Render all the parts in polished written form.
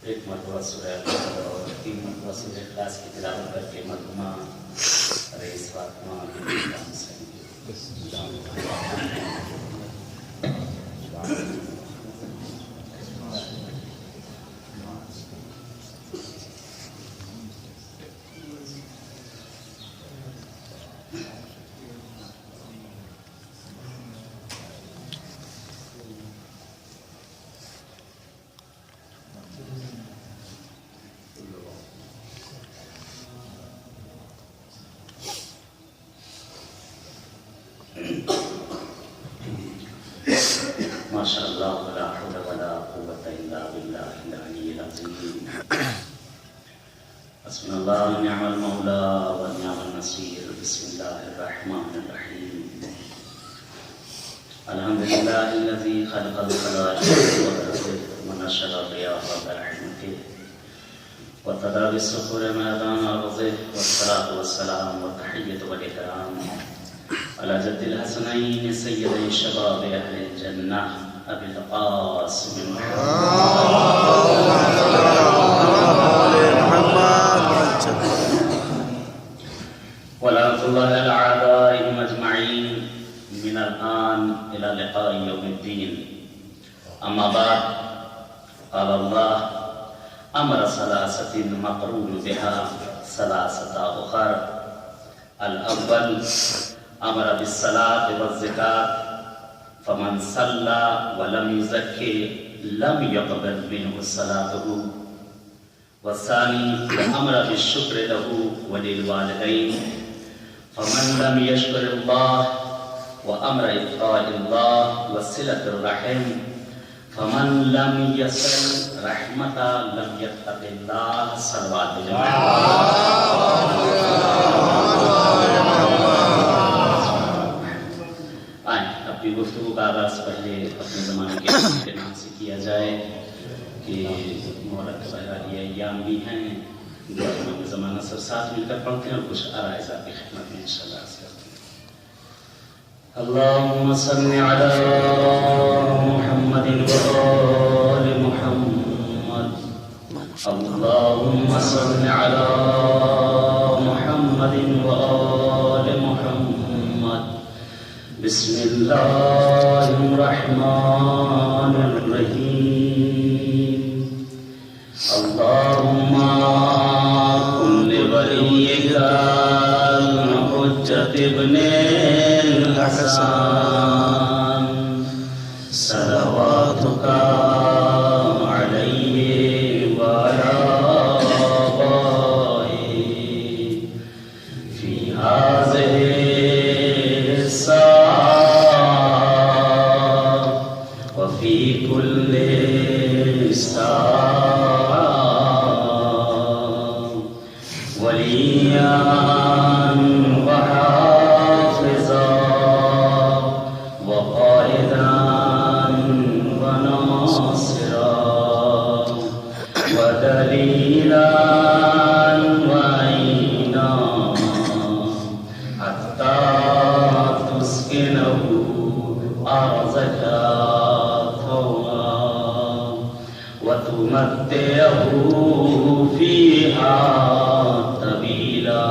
ایک مرتبہ سورہ البقرہ اور 3 مرتبہ سورہ اخلاص کی تلاوت کر کے مرحومہ رئیس فاطمہ ماشاء اللہ ولا حول ولا قوة الا بالله العلی العظیم حسبنا اللہ ونعم المولا ونعم النصیر بسم اللہ الرحمن الرحیم الحمد للہ الذی خلق الخلائق وبرزه ونشر الرياح برحمته وابتدى بالصخور ميدان أرضه والصلاة والسلام والتحية والإكرام على جد الحسنين سيدي شباب أهل الجنة أبي القاسم ولعنة الله على أعدائهم أجمعين من الآن إلى لقاء يوم الدين أما بعد قال الله أمر ثلاثة مقرون بها ثلاثة أخر الأول أمر بالصلاة والزكاة فمن صلى ولم يزكي لم يقبل منه صلاته والثاني أمر بالشكر له وللوالدين فمن لم يشكر الله وأمر إبقاء الله وصلة الرحم فمن لم يصل رحمة لم يتق الله صلوات اپنی گفتگو کا آغاز پہلے اپنے زمانے کے نام سے کیا جائے کہ مہلت بہرالی ایام بھی ہیں جو اپنے زمانہ سب ساتھ مل کر پڑھتے ہیں اور کچھ آرائزہ کی خدمت میں انشاءاللہ عرض کرتے ہیں. اللهم صل على محمد وآل محمد اللهم صل على محمد وآل محمد بسم الله الرحمن الرحيم اللهم كن لوليك الحجة ابن الحسن صلواتك عليه وعلى آبائه في هذه الساعة وفي كل ساعة وليا وحافظا وقائدا وناصرا ودليلا وعينا حتى تسكنه أرضك طوعا وتمتعه فيها طويلا.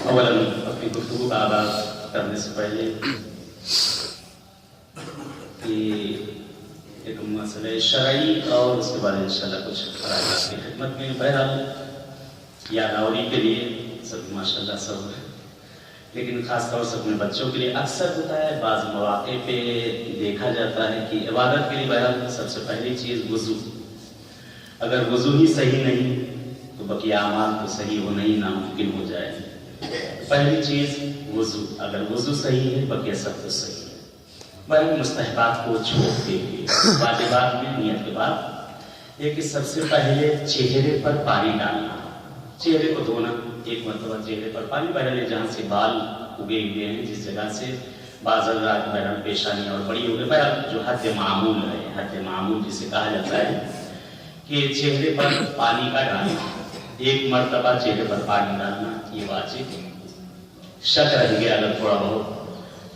اولا اپنی گفتگو کا آغاز کرنے سے پہلے کہ ایک مسئلہ شرعی اور اس کے بعد انشاءاللہ کچھ خراجات کی خدمت میں بہرحال یادآوری کے لیے سب ماشاءاللہ سب ہے، لیکن خاص طور سے اپنے بچوں کے لیے اکثر ہوتا ہے بعض مواقع پہ دیکھا جاتا ہے کہ عبادت کے لیے بہرحال سب سے پہلی چیز وضو. اگر وضو ہی صحیح نہیں تو بقیہ اعمال تو صحیح ہونا ہی ناممکن ہو جائے. پہلی چیز وضو، اگر وضو صحیح ہے بقیہ سب تو صحیح ہے. بہرحال مستحبات کو چھوڑ دے کے واجبات میں نیت کے بعد یہ کہ سب سے پہلے چہرے پر پانی ڈالنا، چہرے کو دھونا. ایک مرتبہ چہرے پر پانی، بہرحال جہاں سے بال اگے ہوئے ہیں جس جگہ سے بعض حضرات بہرحال پیشانی اور بڑی ہو گئی، بہرحال جو حد معمول ہے، حد معمول جسے کہا جاتا ہے کہ چہرے پر پانی کا ڈالنا، ایک مرتبہ چہرے پر پانی ڈالنا یہ واجب. شک رہ گیا اگر تھوڑا بہت